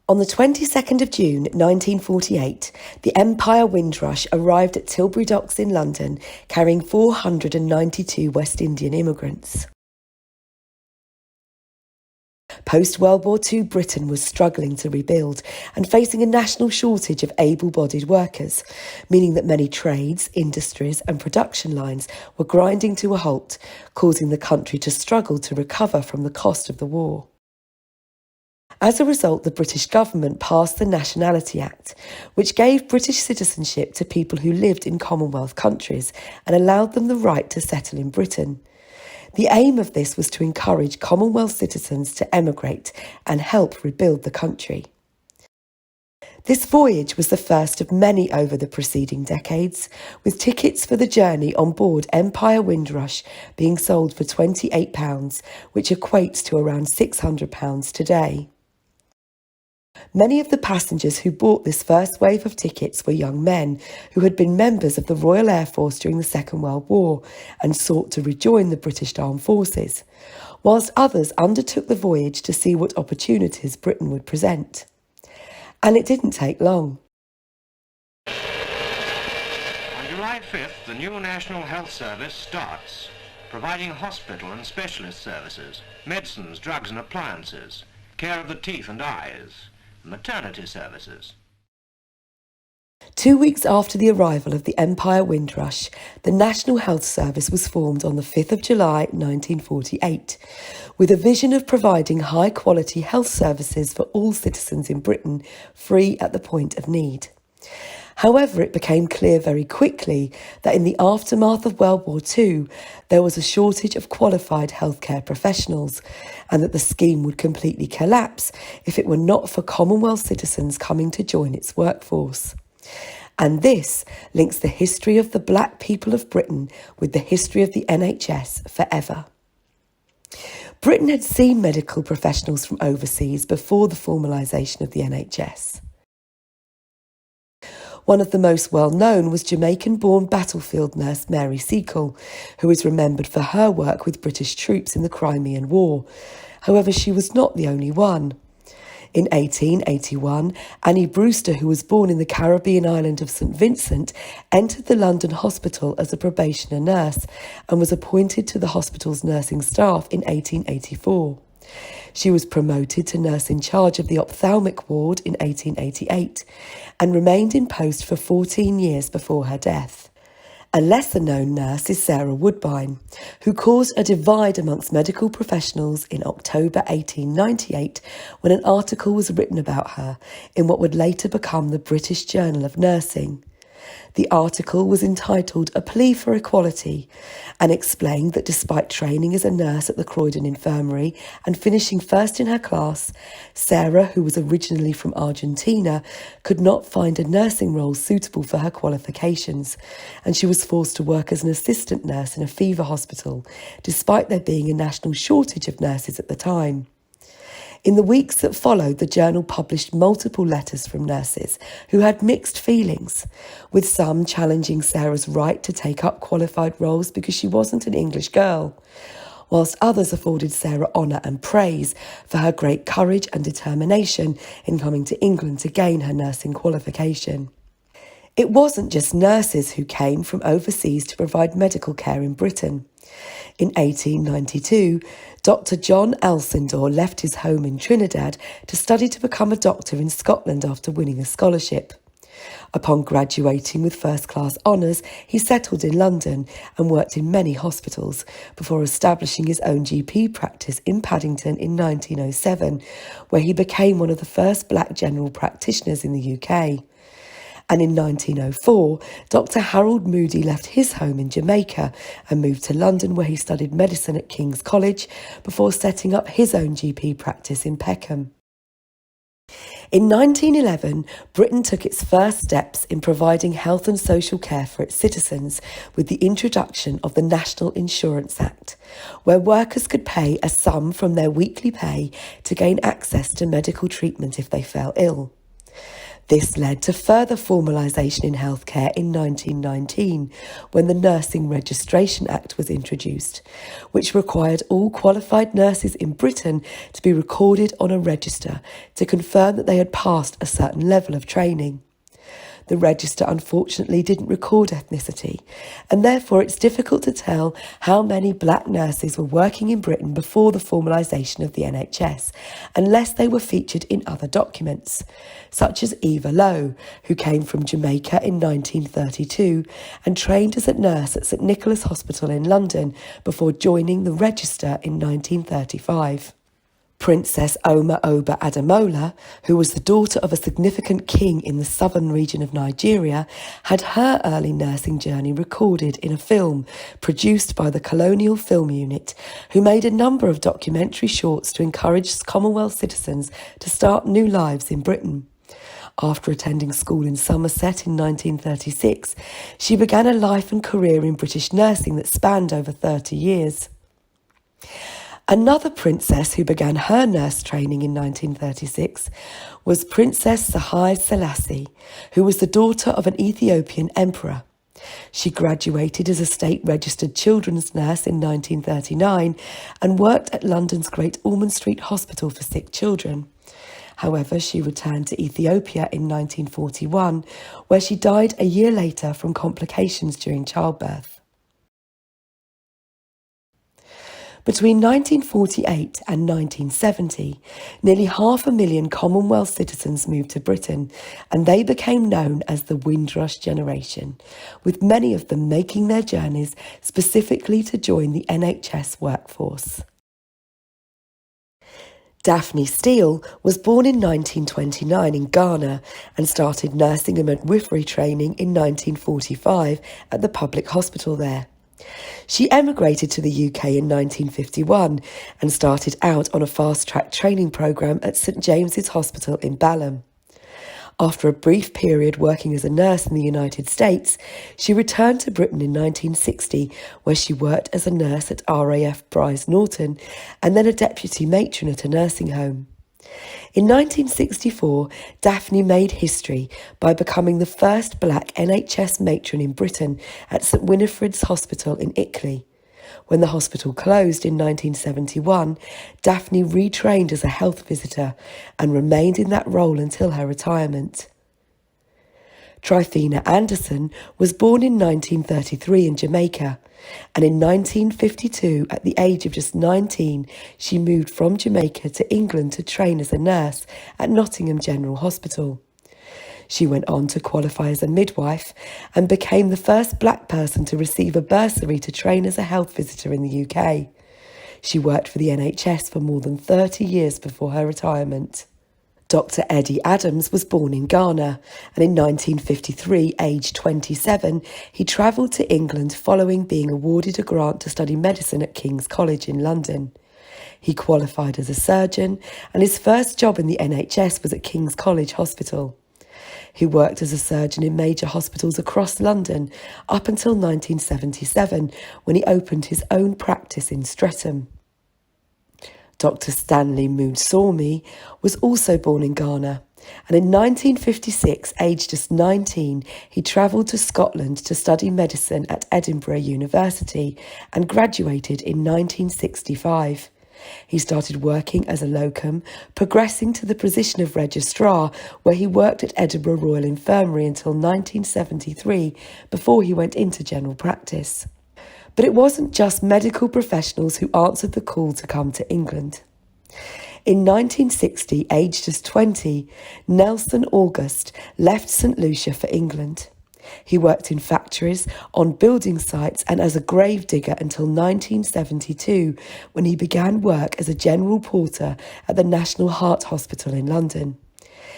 On the 22nd of June 1948, the Empire Windrush arrived at Tilbury Docks in London, carrying 492 West Indian immigrants. Post-World War II Britain was struggling to rebuild and facing a national shortage of able-bodied workers, meaning that many trades, industries and production lines were grinding to a halt, causing the country to struggle to recover from the cost of the war. As a result, the British government passed the Nationality Act, which gave British citizenship to people who lived in Commonwealth countries and allowed them the right to settle in Britain. The aim of this was to encourage Commonwealth citizens to emigrate and help rebuild the country. This voyage was the first of many over the preceding decades, with tickets for the journey on board Empire Windrush being sold for £28, which equates to around £600 today. Many of the passengers who bought this first wave of tickets were young men who had been members of the Royal Air Force during the Second World War and sought to rejoin the British Armed Forces, whilst others undertook the voyage to see what opportunities Britain would present. And it didn't take long. On July 5th, the new National Health Service starts, providing hospital and specialist services, medicines, drugs and appliances, care of the teeth and eyes, maternity services. 2 weeks after the arrival of the Empire Windrush, the National Health Service was formed on the 5th of July 1948, with a vision of providing high-quality health services for all citizens in Britain, free at the point of need. However, it became clear very quickly that in the aftermath of World War II, there was a shortage of qualified healthcare professionals, and that the scheme would completely collapse if it were not for Commonwealth citizens coming to join its workforce. And this links the history of the black people of Britain with the history of the NHS forever. Britain had seen medical professionals from overseas before the formalisation of the NHS. One of the most well-known was Jamaican-born battlefield nurse Mary Seacole, who is remembered for her work with British troops in the Crimean War. However, she was not the only one. In 1881, Annie Brewster, who was born in the Caribbean island of St Vincent, entered the London hospital as a probationer nurse and was appointed to the hospital's nursing staff in 1884. She was promoted to nurse in charge of the ophthalmic ward in 1888 and remained in post for 14 years before her death. A lesser-known nurse is Sarah Woodbine, who caused a divide amongst medical professionals in October 1898 when an article was written about her in what would later become the British Journal of Nursing. The article was entitled A Plea for Equality and explained that despite training as a nurse at the Croydon Infirmary and finishing first in her class, Sarah, who was originally from Argentina, could not find a nursing role suitable for her qualifications, and she was forced to work as an assistant nurse in a fever hospital, despite there being a national shortage of nurses at the time. In the weeks that followed, the journal published multiple letters from nurses who had mixed feelings, with some challenging Sarah's right to take up qualified roles because she wasn't an English girl, whilst others afforded Sarah honour and praise for her great courage and determination in coming to England to gain her nursing qualification. It wasn't just nurses who came from overseas to provide medical care in Britain. In 1892, Dr. John Alcindor left his home in Trinidad to study to become a doctor in Scotland after winning a scholarship. Upon graduating with first-class honours, he settled in London and worked in many hospitals before establishing his own GP practice in Paddington in 1907, where he became one of the first black general practitioners in the UK. And in 1904, Dr. Harold Moody left his home in Jamaica and moved to London, where he studied medicine at King's College before setting up his own GP practice in Peckham. In 1911, Britain took its first steps in providing health and social care for its citizens with the introduction of the National Insurance Act, where workers could pay a sum from their weekly pay to gain access to medical treatment if they fell ill. This led to further formalisation in healthcare in 1919, when the Nursing Registration Act was introduced, which required all qualified nurses in Britain to be recorded on a register to confirm that they had passed a certain level of training. The register unfortunately didn't record ethnicity, and therefore it's difficult to tell how many black nurses were working in Britain before the formalisation of the NHS, unless they were featured in other documents, such as Eva Lowe, who came from Jamaica in 1932 and trained as a nurse at St Nicholas Hospital in London before joining the register in 1935. Princess Oma Oba Ademola, who was the daughter of a significant king in the southern region of Nigeria, had her early nursing journey recorded in a film produced by the Colonial Film Unit, who made a number of documentary shorts to encourage Commonwealth citizens to start new lives in Britain. After attending school in Somerset in 1936, she began a life and career in British nursing that spanned over 30 years. Another princess who began her nurse training in 1936 was Princess Sahai Selassie, who was the daughter of an Ethiopian emperor. She graduated as a state-registered children's nurse in 1939 and worked at London's Great Ormond Street Hospital for sick children. However, she returned to Ethiopia in 1941, where she died a year later from complications during childbirth. Between 1948 and 1970, nearly 500,000 Commonwealth citizens moved to Britain, and they became known as the Windrush Generation, with many of them making their journeys specifically to join the NHS workforce. Daphne Steele was born in 1929 in Ghana and started nursing and midwifery training in 1945 at the public hospital there. She emigrated to the UK in 1951 and started out on a fast-track training programme at St James's Hospital in Balham. After a brief period working as a nurse in the United States, she returned to Britain in 1960, where she worked as a nurse at RAF Bryce Norton and then a deputy matron at a nursing home. In 1964, Daphne made history by becoming the first black NHS matron in Britain at St Winifred's Hospital in Ickley. When the hospital closed in 1971, Daphne retrained as a health visitor and remained in that role until her retirement. Tryphena Anderson was born in 1933 in Jamaica, and in 1952, at the age of just 19, she moved from Jamaica to England to train as a nurse at Nottingham General Hospital. She went on to qualify as a midwife and became the first black person to receive a bursary to train as a health visitor in the UK. She worked for the NHS for more than 30 years before her retirement. Dr. Eddie Adams was born in Ghana, and in 1953, aged 27, he travelled to England following being awarded a grant to study medicine at King's College in London. He qualified as a surgeon, and his first job in the NHS was at King's College Hospital. He worked as a surgeon in major hospitals across London up until 1977, when he opened his own practice in Streatham. Dr. Stanley Munsawmi was also born in Ghana, and in 1956, aged just 19, he travelled to Scotland to study medicine at Edinburgh University and graduated in 1965. He started working as a locum, progressing to the position of registrar, where he worked at Edinburgh Royal Infirmary until 1973, before he went into general practice. But it wasn't just medical professionals who answered the call to come to England. In 1960, aged just 20, Nelson August left St Lucia for England. He worked in factories, on building sites and as a grave digger until 1972, when he began work as a general porter at the National Heart Hospital in London.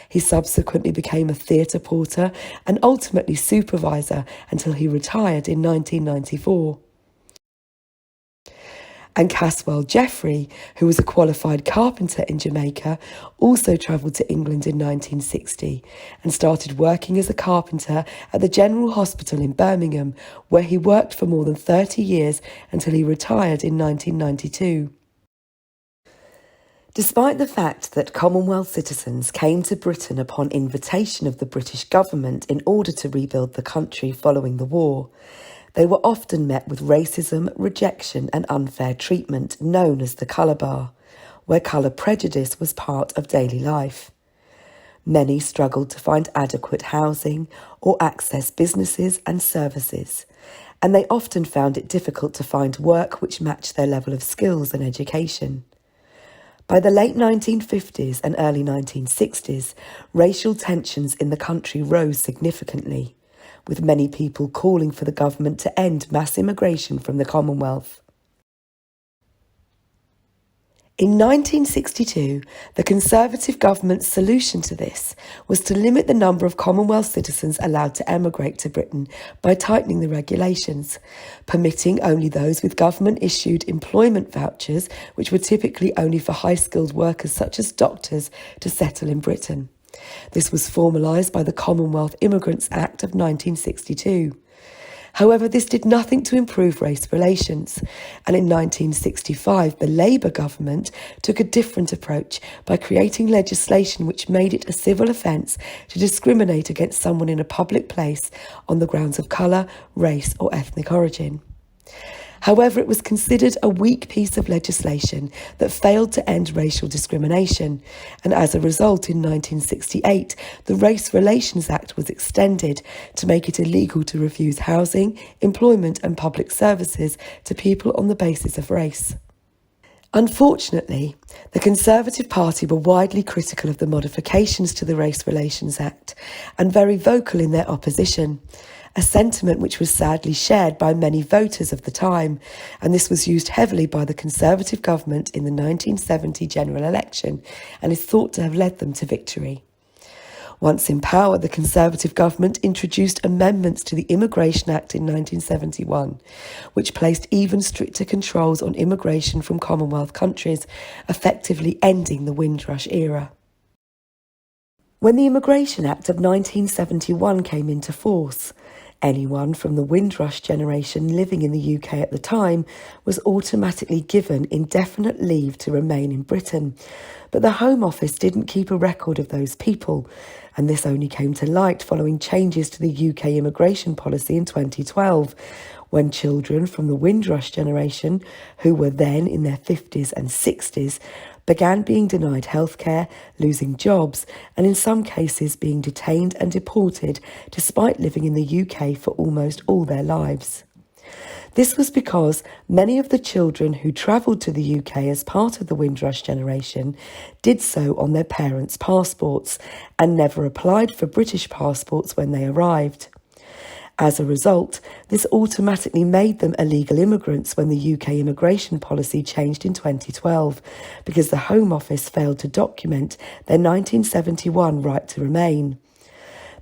He subsequently became a theatre porter and ultimately supervisor until he retired in 1994. And Caswell Jeffrey, who was a qualified carpenter in Jamaica, also travelled to England in 1960 and started working as a carpenter at the General Hospital in Birmingham, where he worked for more than 30 years until he retired in 1992. Despite the fact that Commonwealth citizens came to Britain upon invitation of the British government in order to rebuild the country following the war, they were often met with racism, rejection and unfair treatment known as the colour bar, where colour prejudice was part of daily life. Many struggled to find adequate housing or access businesses and services, and they often found it difficult to find work which matched their level of skills and education. By the late 1950s and early 1960s, racial tensions in the country rose significantly, with many people calling for the government to end mass immigration from the Commonwealth. In 1962, the Conservative government's solution to this was to limit the number of Commonwealth citizens allowed to emigrate to Britain by tightening the regulations, permitting only those with government-issued employment vouchers, which were typically only for high-skilled workers such as doctors, to settle in Britain. This was formalised by the Commonwealth Immigrants Act of 1962. However, this did nothing to improve race relations, and in 1965 the Labour government took a different approach by creating legislation which made it a civil offence to discriminate against someone in a public place on the grounds of colour, race or ethnic origin. However, it was considered a weak piece of legislation that failed to end racial discrimination, and as a result, in 1968, the Race Relations Act was extended to make it illegal to refuse housing, employment and public services to people on the basis of race. Unfortunately, the Conservative Party were widely critical of the modifications to the Race Relations Act and very vocal in their opposition, a sentiment which was sadly shared by many voters of the time, and this was used heavily by the Conservative government in the 1970 general election and is thought to have led them to victory. Once in power, the Conservative government introduced amendments to the Immigration Act in 1971, which placed even stricter controls on immigration from Commonwealth countries, effectively ending the Windrush era. When the Immigration Act of 1971 came into force, anyone from the Windrush generation living in the UK at the time was automatically given indefinite leave to remain in Britain. But the Home Office didn't keep a record of those people, and this only came to light following changes to the UK immigration policy in 2012, when children from the Windrush generation, who were then in their 50s and 60s, began being denied healthcare, losing jobs, and in some cases being detained and deported despite living in the UK for almost all their lives. This was because many of the children who travelled to the UK as part of the Windrush generation did so on their parents' passports and never applied for British passports when they arrived. As a result, this automatically made them illegal immigrants when the UK immigration policy changed in 2012, because the Home Office failed to document their 1971 right to remain.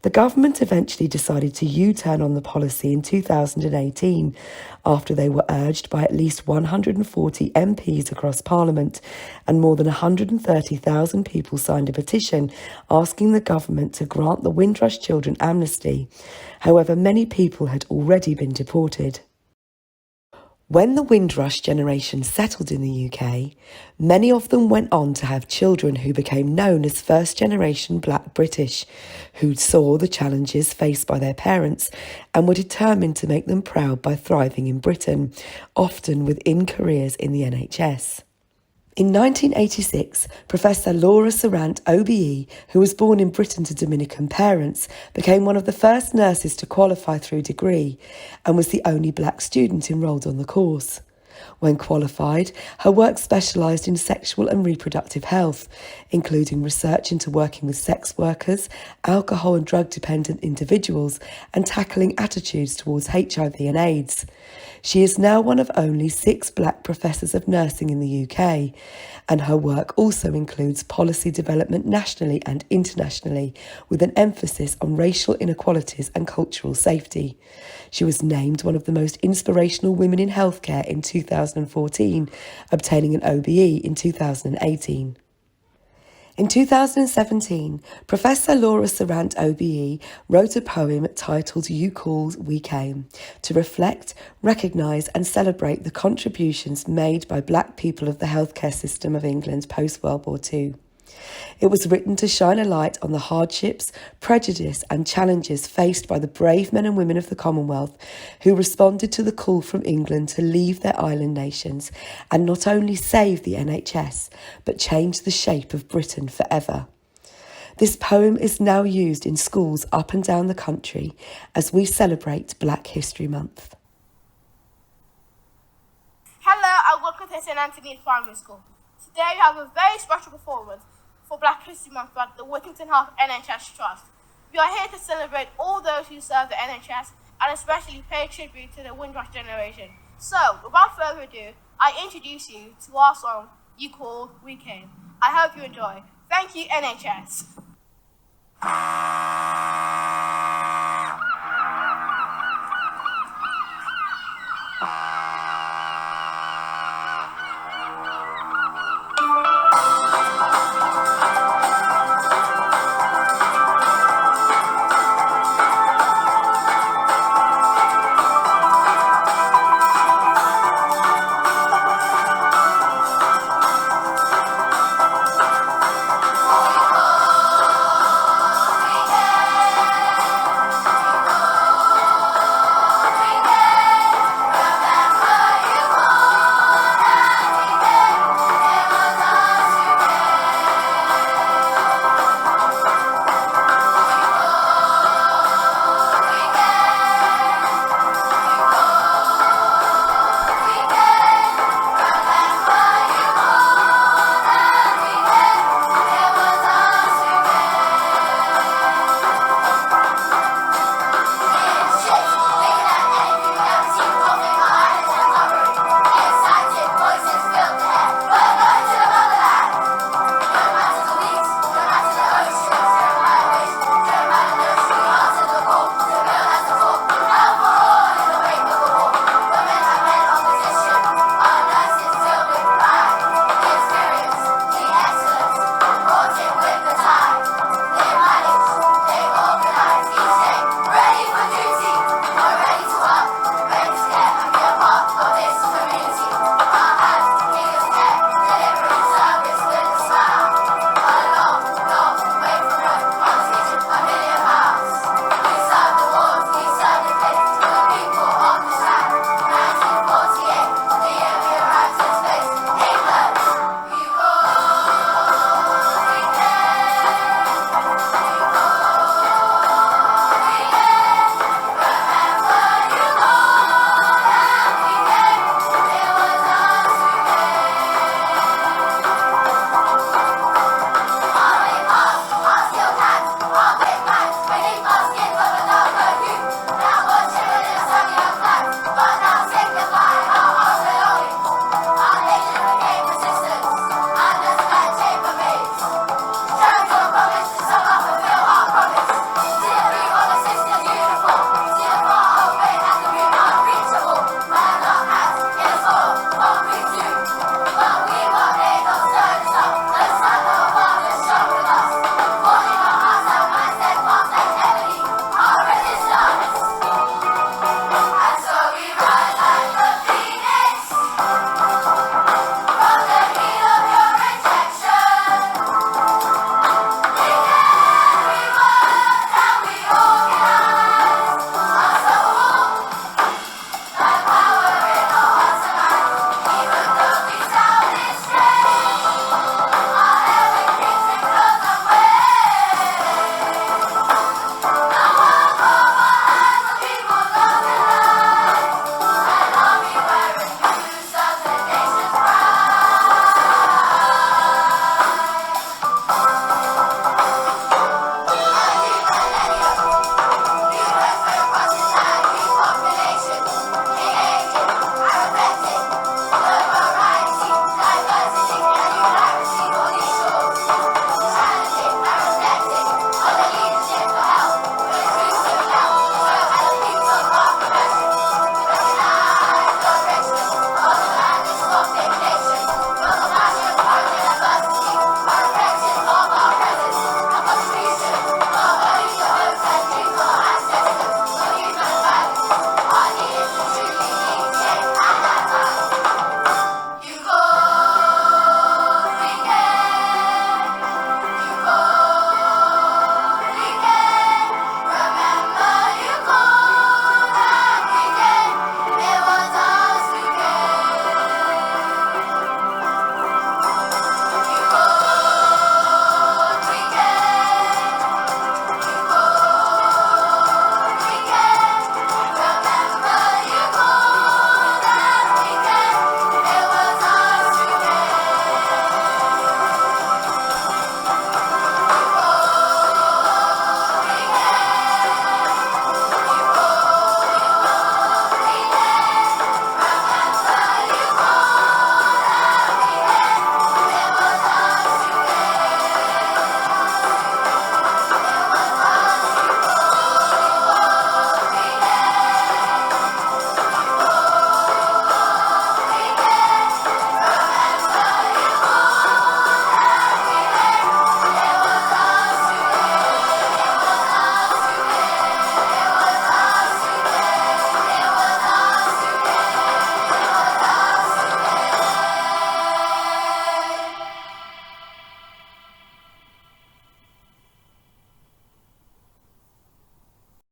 The government eventually decided to U-turn on the policy in 2018 after they were urged by at least 140 MPs across Parliament, and more than 130,000 people signed a petition asking the government to grant the Windrush children amnesty. However, many people had already been deported. When the Windrush generation settled in the UK, many of them went on to have children who became known as first-generation Black British, who saw the challenges faced by their parents and were determined to make them proud by thriving in Britain, often within careers in the NHS. In 1986, Professor Laura Sarant, OBE, who was born in Britain to Dominican parents, became one of the first nurses to qualify through degree and was the only black student enrolled on the course. When qualified, her work specialised in sexual and reproductive health, including research into working with sex workers, alcohol and drug-dependent individuals, and tackling attitudes towards HIV and AIDS. She is now one of only 6 black professors of nursing in the UK, and her work also includes policy development nationally and internationally, with an emphasis on racial inequalities and cultural safety. She was named one of the most inspirational women in healthcare in 2014, obtaining an OBE in 2018. In 2017, Professor Laura Sarant OBE wrote a poem titled You Called, We Came, to reflect, recognise and celebrate the contributions made by black people of the healthcare system of England post-World War II. It was written to shine a light on the hardships, prejudice and challenges faced by the brave men and women of the Commonwealth who responded to the call from England to leave their island nations and not only save the NHS, but change the shape of Britain forever. This poem is now used in schools up and down the country as we celebrate Black History Month. Hello and welcome to St Anthony's Primary School. Today we have a very special performance for Black History Month at the Whittington Health NHS Trust. We are here to celebrate all those who serve the NHS and especially pay tribute to the Windrush Generation. So, without further ado, I introduce you to our song, You Called, We Came. I hope you enjoy. Thank you, NHS.